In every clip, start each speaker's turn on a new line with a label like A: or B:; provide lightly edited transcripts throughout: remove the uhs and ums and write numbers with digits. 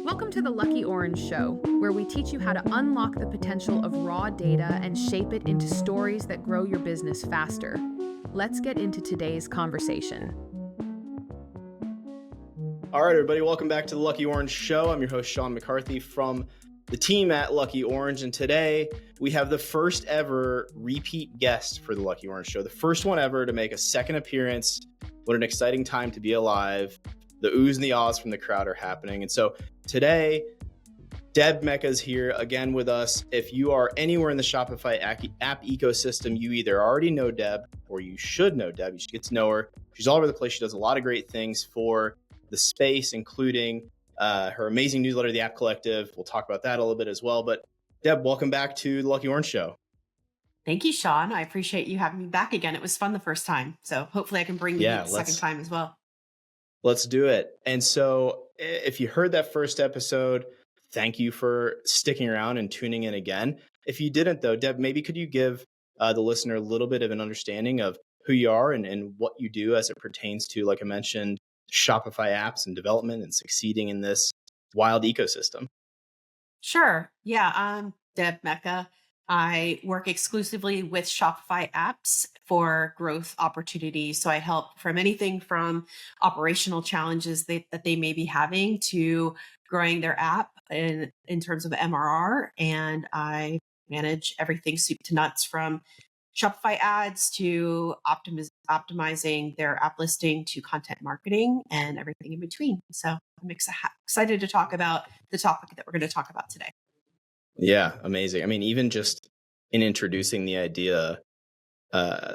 A: Welcome to the Lucky Orange Show, where we teach you how to unlock the potential of raw data and shape it into stories that grow your business faster. Let's get into today's conversation.
B: All right, everybody, welcome back to the Lucky Orange Show. I'm your host, Sean McCarthy from the team at Lucky Orange, and today we have the first ever repeat guest for the Lucky Orange Show, the first one ever to make a second appearance. What an exciting time to be alive. The oohs and the ahs from the crowd are happening. And so today, Deb Mecca is here again with us. If you are anywhere in the Shopify app ecosystem, you either already know Deb or you should know Deb. You should get to know her. She's all over the place. She does a lot of great things for the space, including her amazing newsletter, The App Collective. We'll talk about that a little bit as well. But Deb, welcome back to the Lucky Orange Show.
C: Thank you, Sean. I appreciate you having me back again. It was fun the first time. So hopefully I can bring you the second time as well.
B: Let's do it. And so if you heard that first episode, thank you for sticking around and tuning in again. If you didn't, though, Deb, maybe could you give the listener a little bit of an understanding of who you are and what you do as it pertains to, like I mentioned, Shopify apps and development and succeeding in this wild ecosystem?
C: Sure. Yeah, I'm Deb Mecca. I work exclusively with Shopify apps for growth opportunities. So I help from anything from operational challenges that they may be having to growing their app in terms of MRR. And I manage everything soup to nuts from Shopify ads to optimizing their app listing to content marketing and everything in between. So I'm excited to talk about the topic that we're going to talk about today.
B: Yeah, amazing. I mean, even just in introducing the idea,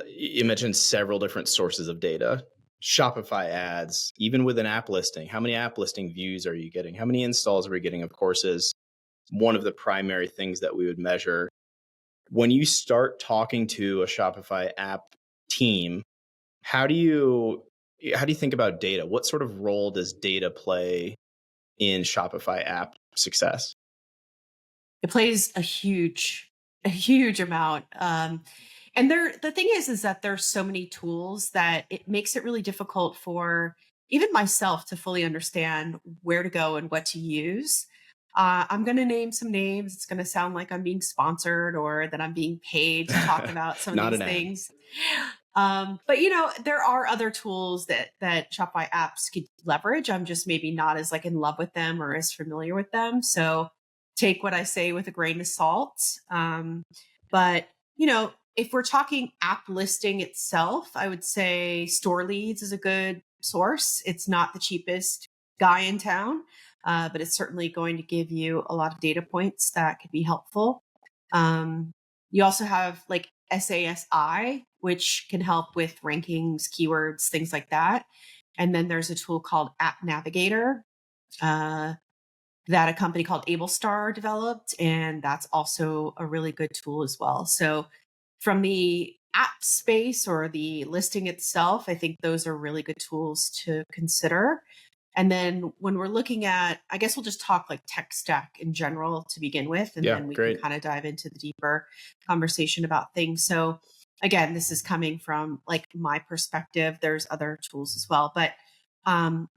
B: you mentioned several different sources of data, Shopify ads, even with an app listing. How many app listing views are you getting? How many installs are we getting? Of course, is one of the primary things that we would measure. When you start talking to a Shopify app team, how do you think about data? What sort of role does data play in Shopify app success?
C: It plays a huge amount. And the thing is that there's so many tools that it makes it really difficult for even myself to fully understand where to go and what to use. I'm going to name some names. It's going to sound like I'm being sponsored or that I'm being paid to talk about some of these things. But there are other tools that Shopify apps could leverage. I'm just maybe not as in love with them or as familiar with them. So take what I say with a grain of salt. But if we're talking app listing itself, I would say Store Leads is a good source. It's not the cheapest guy in town, but it's certainly going to give you a lot of data points that could be helpful. You also have SASI, which can help with rankings, keywords, things like that. And then there's a tool called App Navigator that a company called AbleStar developed. And that's also a really good tool as well. So from the app space or the listing itself, I think those are really good tools to consider. And then when we're looking at, I guess we'll just talk tech stack in general to begin with, and then we can kind of dive into the deeper conversation about things. So again, this is coming from my perspective. There's other tools as well. But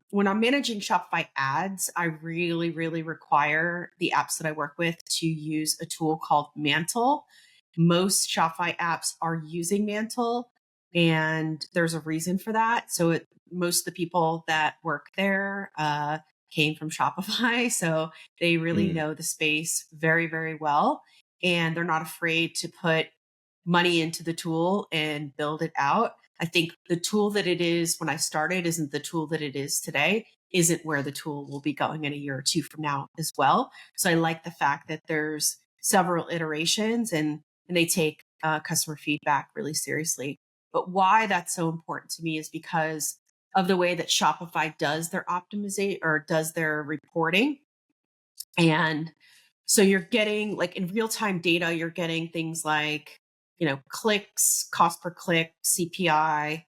C: when I'm managing Shopify ads, I really, really require the apps that I work with to use a tool called Mantle. Most Shopify apps are using Mantle, and there's a reason for that. So most of the people that work there came from Shopify. So they really know the space very, very well. And they're not afraid to put money into the tool and build it out. I think the tool that it is when I started isn't the tool that it is today, isn't where the tool will be going in a year or two from now as well. So I like the fact that there's several iterations and they take customer feedback really seriously. But why that's so important to me is because of the way that Shopify does their optimization or does their reporting. And so you're getting in real-time data, you're getting things like, clicks, cost per click, CPI,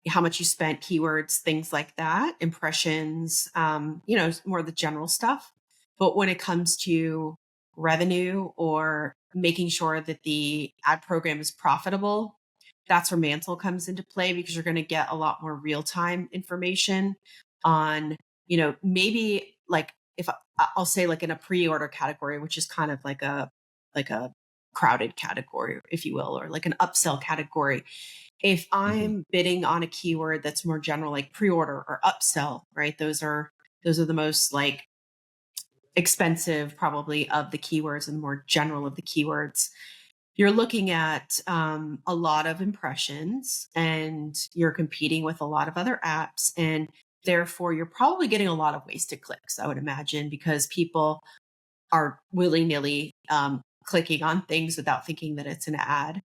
C: how much you spent, keywords, things like that, impressions, more of the general stuff. But when it comes to revenue or making sure that the ad program is profitable, that's where Mantle comes into play, because you're going to get a lot more real-time information on, maybe I'll say like in a pre-order category, which is kind of like a crowded category, if you will, or like an upsell category. If I'm bidding on a keyword that's more general, like pre-order or upsell, right? Those are the most like expensive probably of the keywords and more general of the keywords. You're looking at a lot of impressions and you're competing with a lot of other apps. And therefore, you're probably getting a lot of wasted clicks, I would imagine, because people are willy-nilly clicking on things without thinking that it's an ad.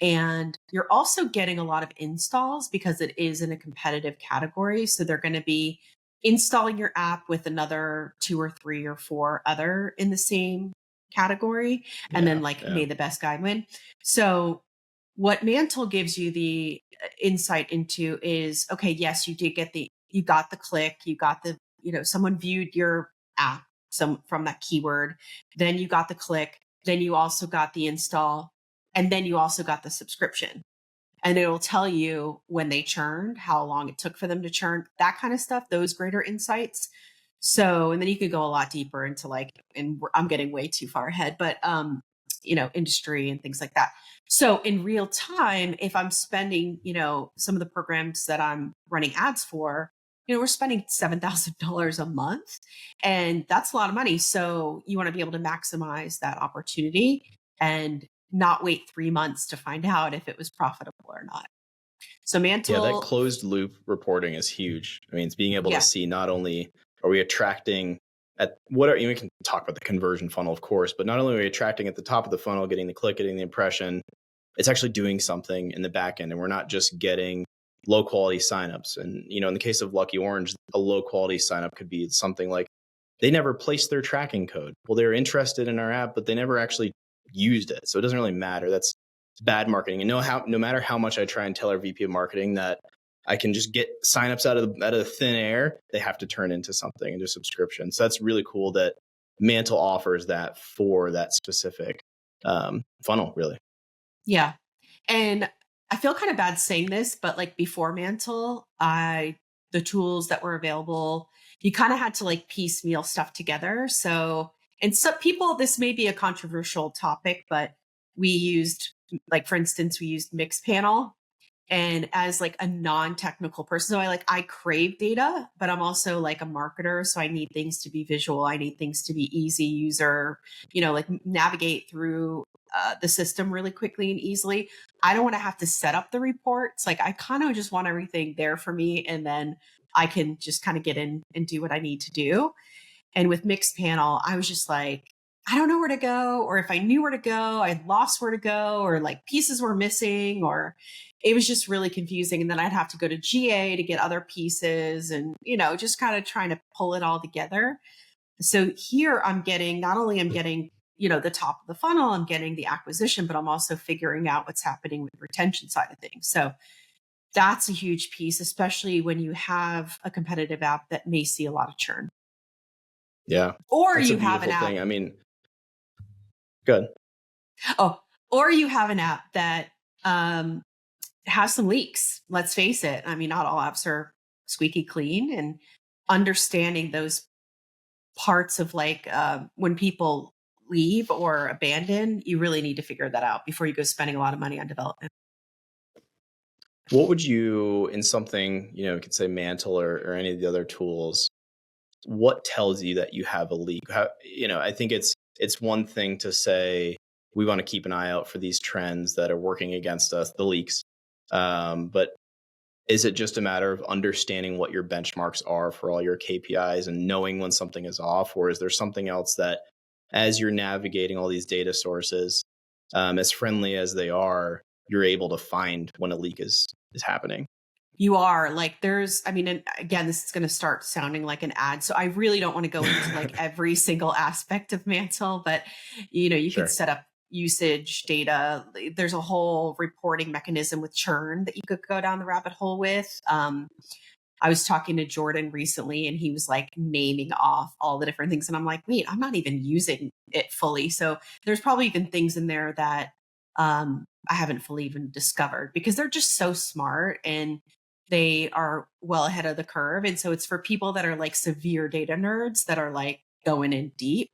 C: And you're also getting a lot of installs because it is in a competitive category. So they're going to be installing your app with another 2 or 3 or 4 other in the same category. And then like may the best guy win. So what Mantle gives you the insight into is, okay, yes, you got the click, you got the, someone viewed your app from that keyword, then you got the click, then you also got the install, and then you also got the subscription. And it'll tell you when they churned, how long it took for them to churn, that kind of stuff, those greater insights. So, and then you could go a lot deeper into like, and I'm getting way too far ahead, but, industry and things like that. So in real time, if I'm spending, some of the programs that I'm running ads for, we're spending $7,000 a month, and that's a lot of money. So you want to be able to maximize that opportunity and not wait 3 months to find out if it was profitable or not. So Mantle.
B: Yeah, that closed loop reporting is huge. I mean, it's being able to see not only are we attracting we can talk about the conversion funnel, of course, but not only are we attracting at the top of the funnel, getting the click, getting the impression, it's actually doing something in the back end. And we're not just getting low quality signups. And, in the case of Lucky Orange, a low quality signup could be something like they never placed their tracking code. Well, they were interested in our app, but they never actually used it. So it doesn't really matter. That's bad marketing. And no matter how much I try and tell our VP of marketing that I can just get signups out of the thin air, they have to turn into something, into a subscription. So that's really cool that Mantle offers that for that specific funnel, really.
C: Yeah. And I feel kind of bad saying this, but like before Mantle, the tools that were available, you kind of had to like piecemeal stuff together. So, and some people, this may be a controversial topic, but we used, like, for instance, we used Mixpanel. And as like a non-technical person, so I crave data, but I'm also like a marketer. So I need things to be visual. I need things to be easy user, like navigate through the system really quickly and easily. I don't want to have to set up the reports. Like I kind of just want everything there for me. And then I can just kind of get in and do what I need to do. And with Mixpanel, I was just like, I don't know where to go, or if I knew where to go, I lost where to go, or like pieces were missing, or it was just really confusing. And then I'd have to go to GA to get other pieces and, just kind of trying to pull it all together. So here not only I'm getting, the top of the funnel, I'm getting the acquisition, but I'm also figuring out what's happening with the retention side of things. So that's a huge piece, especially when you have a competitive app that may see a lot of churn.
B: Yeah.
C: Or you have an app.
B: I mean, good.
C: Oh, or you have an app that has some leaks. Let's face it. I mean, not all apps are squeaky clean, and understanding those parts of like when people leave or abandon, you really need to figure that out before you go spending a lot of money on development.
B: What would you, in something, you could say Mantle or any of the other tools, what tells you that you have a leak? I think it's one thing to say we want to keep an eye out for these trends that are working against us, the leaks. But is it just a matter of understanding what your benchmarks are for all your KPIs and knowing when something is off? Or is there something else that, as you're navigating all these data sources, as friendly as they are, you're able to find when a leak is happening?
C: You are like, and again, this is going to start sounding like an ad. So I really don't want to go into like every single aspect of Mantle, but you
B: Sure.
C: can set up usage data. There's a whole reporting mechanism with churn that you could go down the rabbit hole with. I was talking to Jordan recently and he was like naming off all the different things. And I'm like, wait, I'm not even using it fully. So there's probably even things in there that I haven't fully even discovered because they're just so smart and they are well ahead of the curve. And so it's for people that are like severe data nerds that are like going in deep.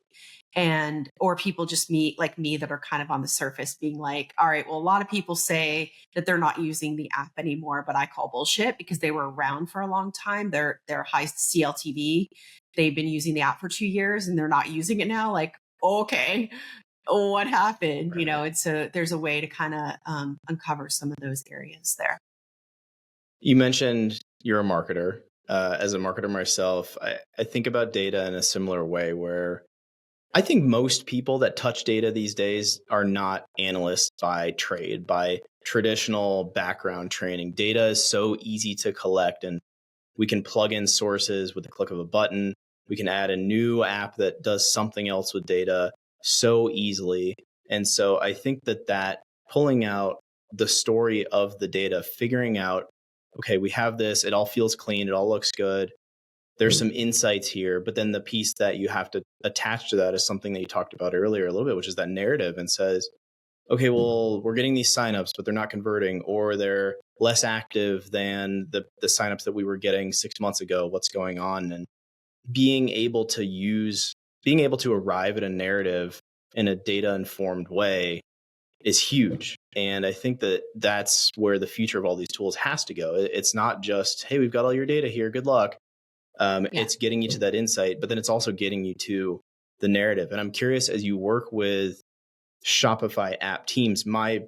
C: And or people just meet like me that are kind of on the surface being like, all right, well, a lot of people say that they're not using the app anymore, but I call bullshit because they were around for a long time. They're high CLTV. They've been using the app for 2 years and they're not using it now. Like, okay, what happened?
B: Right.
C: And so there's a way to kind of uncover some of those areas there.
B: You mentioned you're a marketer. As a marketer myself, I think about data in a similar way where I think most people that touch data these days are not analysts by trade, by traditional background training. Data is so easy to collect, and we can plug in sources with the click of a button. We can add a new app that does something else with data so easily. And so I think that pulling out the story of the data, figuring out, okay, we have this, it all feels clean, it all looks good. There's some insights here, but then the piece that you have to attach to that is something that you talked about earlier a little bit, which is that narrative, and says, okay, well, we're getting these signups, but they're not converting, or they're less active than the signups that we were getting 6 months ago. What's going on? And being able to arrive at a narrative in a data informed way is huge. And I think that that's where the future of all these tools has to go. It's not just, hey, we've got all your data here, good luck. It's getting you to that insight, but then it's also getting you to the narrative. And I'm curious, as you work with Shopify app teams, my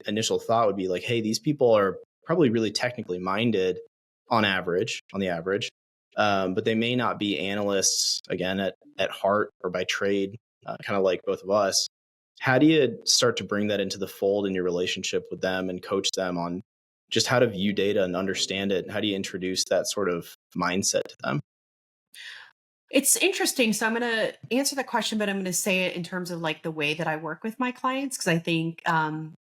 B: initial thought would be like, hey, these people are probably really technically minded on the average, but they may not be analysts, again, at heart or by trade, kind of like both of us. How do you start to bring that into the fold in your relationship with them and coach them on just how to view data and understand it? And how do you introduce that sort of mindset to them?
C: It's interesting. So I'm going to answer the question, but I'm going to say it in terms of like the way that I work with my clients, because I think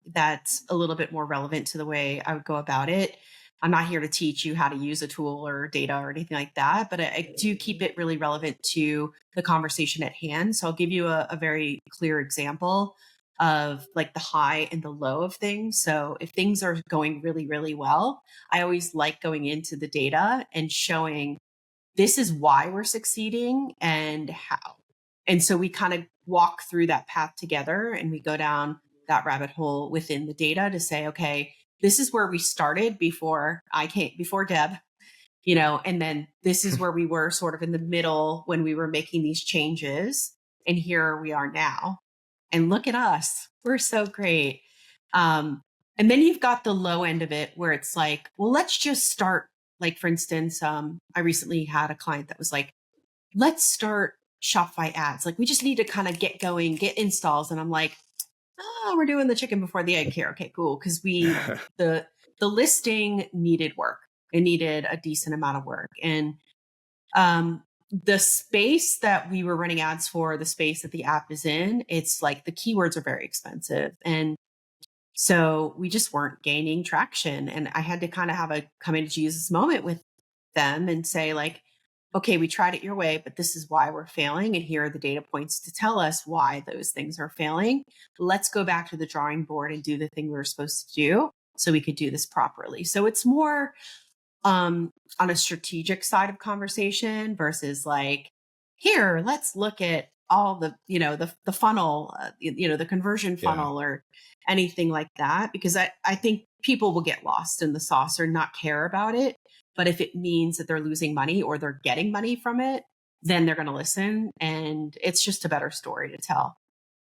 C: that's a little bit more relevant to the way I would go about it. I'm not here to teach you how to use a tool or data or anything like that, but I do keep it really relevant to the conversation at hand. So I'll give you a very clear example of like the high and the low of things. So if things are going really, really well, I always like going into the data and showing this is why we're succeeding and how. And so we kind of walk through that path together and we go down that rabbit hole within the data to say, okay, this is where we started before Deb, and then this is where we were sort of in the middle when we were making these changes. And here we are now. And look at us. We're so great. And then you've got the low end of it where it's like, well, let's just start. Like, for instance, I recently had a client that was like, let's start Shopify ads. Like, we just need to kind of get going, get installs. And I'm like, oh, we're doing the chicken before the egg here. Okay, cool. Because the listing needed work. It needed a decent amount of work. And the space that we were running ads for, the space that the app is in, it's like the keywords are very expensive. And so we just weren't gaining traction. And I had to kind of have a come into Jesus moment with them and say, like, okay, we tried it your way, but this is why we're failing. And here are the data points to tell us why those things are failing. Let's go back to the drawing board and do the thing we were supposed to do so we could do this properly. So it's more on a strategic side of conversation versus like, here, let's look at all the, the funnel, the conversion funnel or anything like that, because I think people will get lost in the sauce or not care about it. But if it means that they're losing money or they're getting money from it, then they're going to listen. And it's just a better story to tell.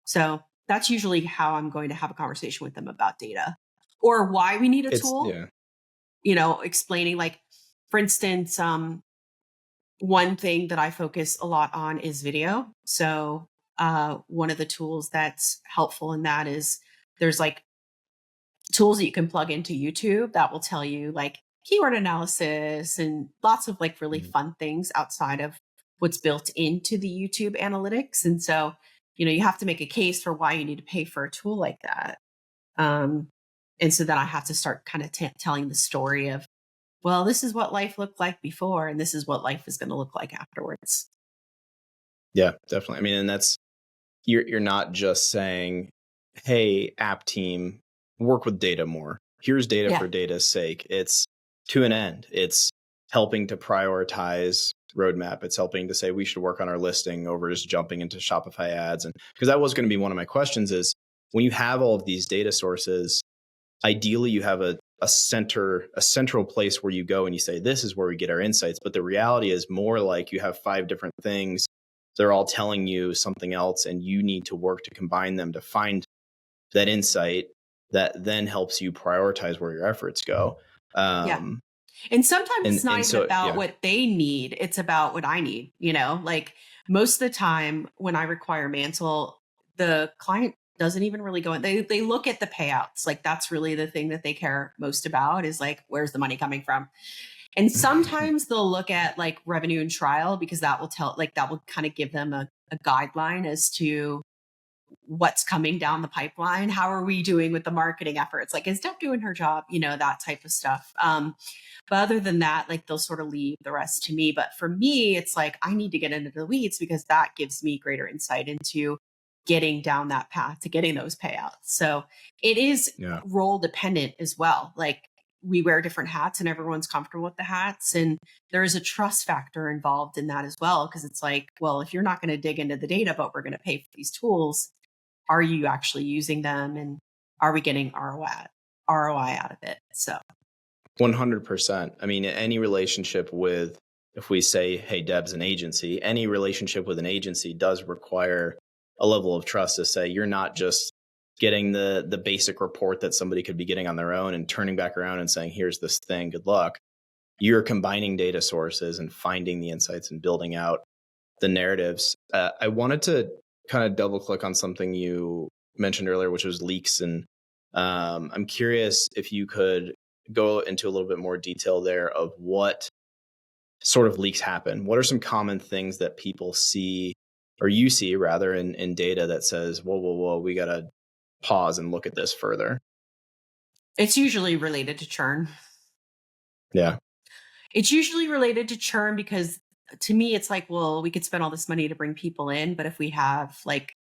C: So that's usually how I'm going to have a conversation with them about data or why we need a tool, explaining, like, for instance, one thing that I focus a lot on is video. So one of the tools that's helpful in that is there's like tools that you can plug into YouTube that will tell you like keyword analysis and lots of like really fun things outside of what's built into the YouTube analytics. And so, you have to make a case for why you need to pay for a tool like that. And so then I have to start kind of telling the story of, well, this is what life looked like before, and this is what life is going to look like afterwards.
B: Yeah, definitely. I mean, and that's, you're not just saying, hey, app team, work with data more. Here's data for data's sake. It's to an end. It's helping to prioritize roadmap. It's helping to say we should work on our listing over just jumping into Shopify ads. And because that was going to be one of my questions is when you have all of these data sources, ideally you have a central place where you go and you say, this is where we get our insights. But the reality is more like you have 5 different things. They're all telling you something else, and you need to work to combine them to find that insight that then helps you prioritize where your efforts go.
C: Yeah. And sometimes it's not even
B: so,
C: about what they need. It's about what I need, like most of the time when I require Mantle, the client doesn't even really go in. They look at the payouts. Like that's really the thing that they care most about is like, where's the money coming from? And sometimes they'll look at like revenue and trial because that will kind of give them a guideline as to what's coming down the pipeline. How are we doing with the marketing efforts? Like, is Deb doing her job? That type of stuff. But other than that, like they'll sort of leave the rest to me. But for me, it's like, I need to get into the weeds because that gives me greater insight into getting down that path to getting those payouts. So it is role dependent as well. Like we wear different hats and everyone's comfortable with the hats. And there is a trust factor involved in that as well. Cause it's like, well, if you're not going to dig into the data, but we're going to pay for these tools, are you actually using them? And are we getting ROI out of it? So
B: 100%. I mean, any relationship with, if we say, hey, Deb's an agency, any relationship with an agency does require a level of trust to say, you're not just getting the basic report that somebody could be getting on their own and turning back around and saying, here's this thing, good luck. You're combining data sources and finding the insights and building out the narratives. I wanted to kind of double click on something you mentioned earlier, which was leaks. And I'm curious if you could go into a little bit more detail there of what sort of leaks happen. What are some common things that people see, or you see rather, in data that says, whoa, we got to pause and look at this further?
C: It's usually related to churn.
B: Yeah.
C: It's usually related to churn because to me, it's like, well, we could spend all this money to bring people in, but if we have like,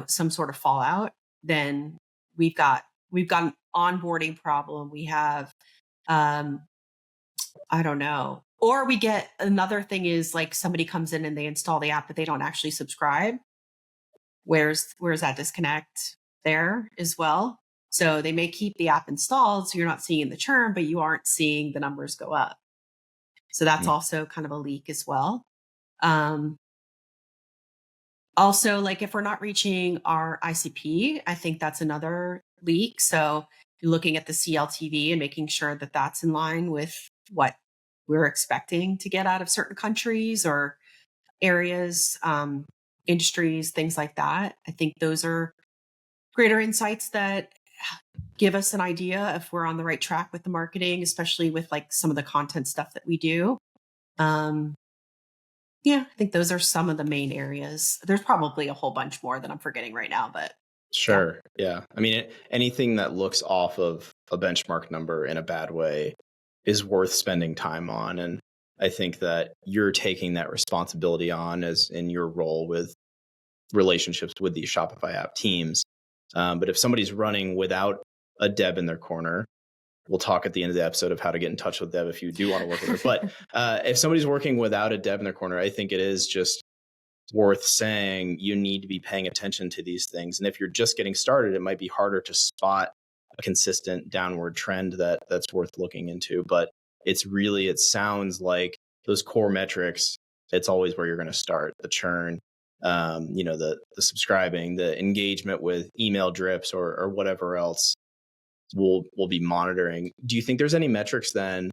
C: some sort of fallout, then we've got an onboarding problem. We have, I don't know. Or we get another thing is like somebody comes in and they install the app, but they don't actually subscribe. Where's that disconnect there as well? So they may keep the app installed, so you're not seeing the churn, but you aren't seeing the numbers go up. So that's also kind of a leak as well. Also, like if we're not reaching our ICP, I think that's another leak. So you're looking at the CLTV and making sure that that's in line with what we're expecting to get out of certain countries or areas, industries, things like that. I think those are greater insights that give us an idea if we're on the right track with the marketing, especially with like some of the content stuff that we do. I think those are some of the main areas. There's probably a whole bunch more that I'm forgetting right now, but
B: sure. Yeah. I mean, anything that looks off of a benchmark number in a bad way is worth spending time on. And I think that you're taking that responsibility on as in your role with relationships with these Shopify app teams. But if somebody's running without a Deb in their corner, we'll talk at the end of the episode of how to get in touch with Deb if you do want to work with her. But if somebody's working without a Deb in their corner, I think it is just worth saying you need to be paying attention to these things. And if you're just getting started, it might be harder to spot a consistent downward trend that's worth looking into. But it sounds like those core metrics, it's always where you're going to start. The churn, the subscribing, the engagement with email drips or whatever else we'll be monitoring. Do you think there's any metrics then,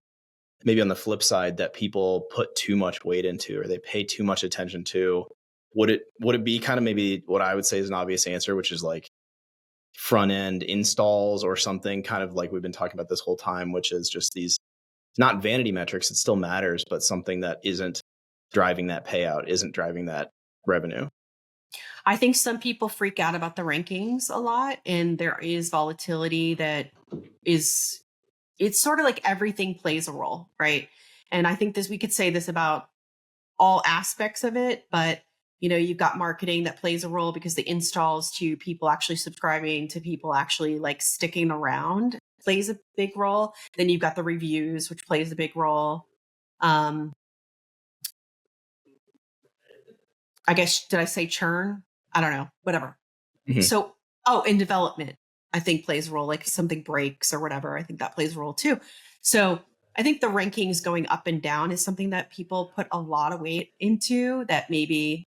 B: maybe on the flip side, that people put too much weight into or they pay too much attention to? Would it be kind of maybe what I would say is an obvious answer, which is like front end installs or something, kind of like we've been talking about this whole time, which is just these not vanity metrics, it still matters, but something that isn't driving that payout, isn't driving that revenue?
C: I think some people freak out about the rankings a lot, and there is volatility that it's sort of like everything plays a role, right? And I think we could say this about all aspects of it, but you've got marketing that plays a role because the installs to people actually subscribing, to people actually like sticking around plays a big role. Then you've got the reviews, which plays a big role. I guess, did I say churn? I don't know, whatever.
B: Mhm.
C: So, in development, I think plays a role, like something breaks or whatever. I think that plays a role too. So I think the rankings going up and down is something that people put a lot of weight into, that maybe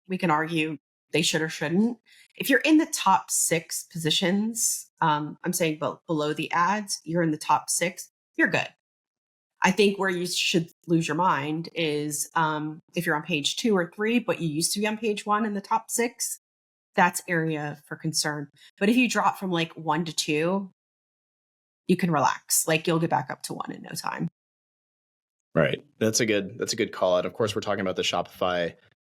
C: we can argue they should or shouldn't. If you're in the top 6 positions, I'm saying below the ads, you're in the top 6, you're good. I think where you should lose your mind is if you're on page 2 or 3, but you used to be on page 1 in the top 6, that's area for concern. But if you drop from like 1 to 2, you can relax. Like you'll get back up to 1 in no time.
B: Right. That's a good call out. Of course, we're talking about the Shopify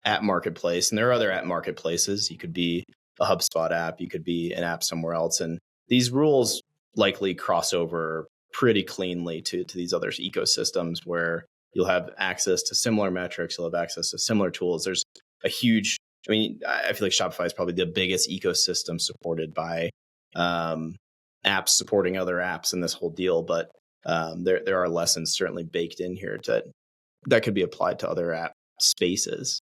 B: app marketplace, and there are other app marketplaces. You could be a HubSpot app, you could be an app somewhere else. And these rules likely cross over pretty cleanly to these other ecosystems where you'll have access to similar metrics, you'll have access to similar tools. There's a huge, I feel like Shopify is probably the biggest ecosystem supported by apps supporting other apps in this whole deal. But there are lessons certainly baked in here that could be applied to other app spaces.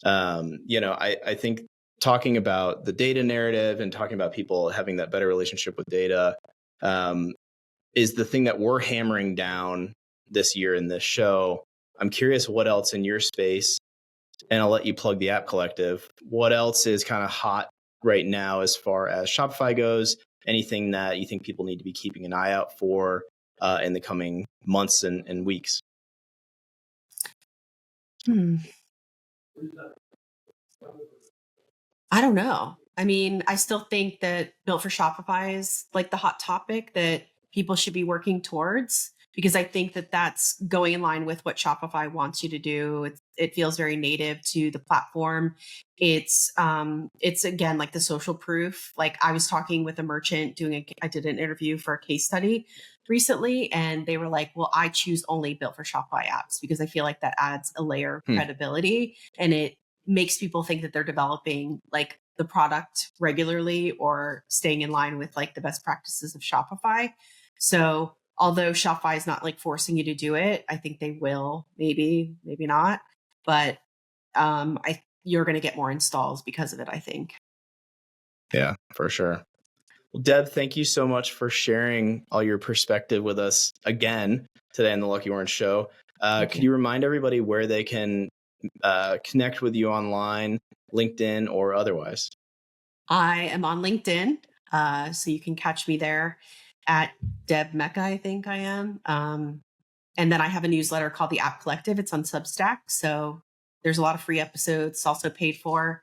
B: I think talking about the data narrative and talking about people having that better relationship with data is the thing that we're hammering down this year in this show. I'm curious what else in your space, and I'll let you plug the App Collective. What else is kind of hot right now as far as Shopify goes? Anything that you think people need to be keeping an eye out for in the coming months and weeks?
C: I don't know. I mean, I still think that Built for Shopify is like the hot topic that people should be working towards, because I think that that's going in line with what Shopify wants you to do. It feels very native to the platform. It's again, like the social proof. Like I was talking with a merchant I did an interview for a case study recently, and they were like, well, I choose only Built for Shopify apps because I feel like that adds a layer of credibility, and it makes people think that they're developing like the product regularly or staying in line with like the best practices of Shopify. So although Shopify is not like forcing you to do it, I think they will, maybe not, but you're going to get more installs because of it, I think.
B: Yeah, for sure. Well, Deb, thank you so much for sharing all your perspective with us again today on the Lucky Orange Show. Could you remind everybody where they can connect with you online, LinkedIn or otherwise?
C: I am on LinkedIn, so you can catch me there at Deb Mecca, I think I am. And then I have a newsletter called the App Collective. It's on Substack. So there's a lot of free episodes. It's also paid for.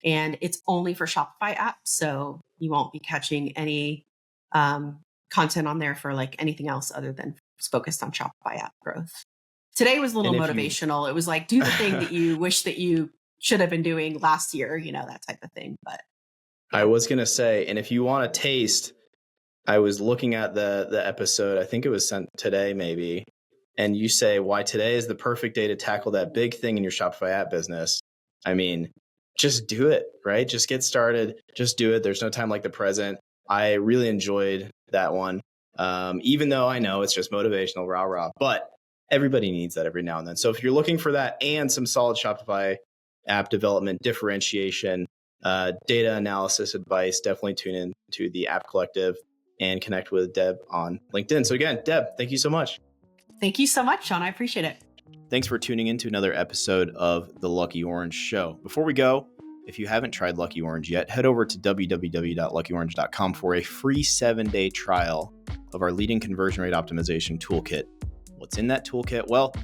C: And it's only for Shopify apps. So you won't be catching any content on there for like anything else other than it's focused on Shopify app growth. Today was a little motivational. It was like, do the thing that you wish that you should have been doing last year, that type of thing. But yeah.
B: I was going to say, and if you want a taste, I was looking at the episode, I think it was sent today maybe, and you say why today is the perfect day to tackle that big thing in your Shopify app business. I mean, just do it, right? Just get started. Just do it. There's no time like the present. I really enjoyed that one. Even though I know it's just motivational, rah. But everybody needs that every now and then. So if you're looking for that and some solid Shopify app development differentiation, data analysis advice, definitely tune in to the App Collective and connect with Deb on LinkedIn. So again, Deb, thank you so much.
C: Thank you so much, Sean. I appreciate it.
B: Thanks for tuning in to another episode of The Lucky Orange Show. Before we go, if you haven't tried Lucky Orange yet, head over to www.luckyorange.com for a free 7-day trial of our leading conversion rate optimization toolkit. What's in that toolkit? Well,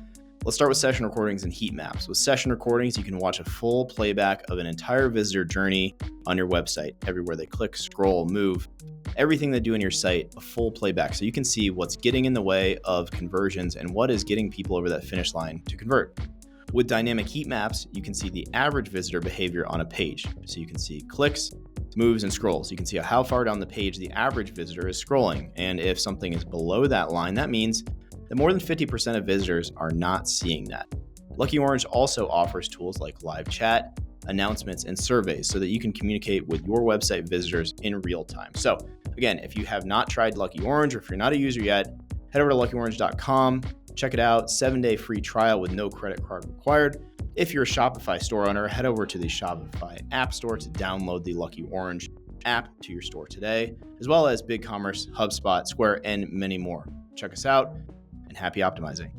B: let's start with session recordings and heat maps. With session recordings, you can watch a full playback of an entire visitor journey on your website. Everywhere they click, scroll, move, everything they do in your site, a full playback. So you can see what's getting in the way of conversions and what is getting people over that finish line to convert. With dynamic heat maps, you can see the average visitor behavior on a page. So you can see clicks, moves, and scrolls. You can see how far down the page the average visitor is scrolling. And if something is below that line, that means that more than 50% of visitors are not seeing that. Lucky Orange also offers tools like live chat, announcements, and surveys so that you can communicate with your website visitors in real time. So again, if you have not tried Lucky Orange, or if you're not a user yet, head over to luckyorange.com, check it out, 7-day free trial with no credit card required. If you're a Shopify store owner, head over to the Shopify App Store to download the Lucky Orange app to your store today, as well as BigCommerce, HubSpot, Square, and many more. Check us out, and happy optimizing.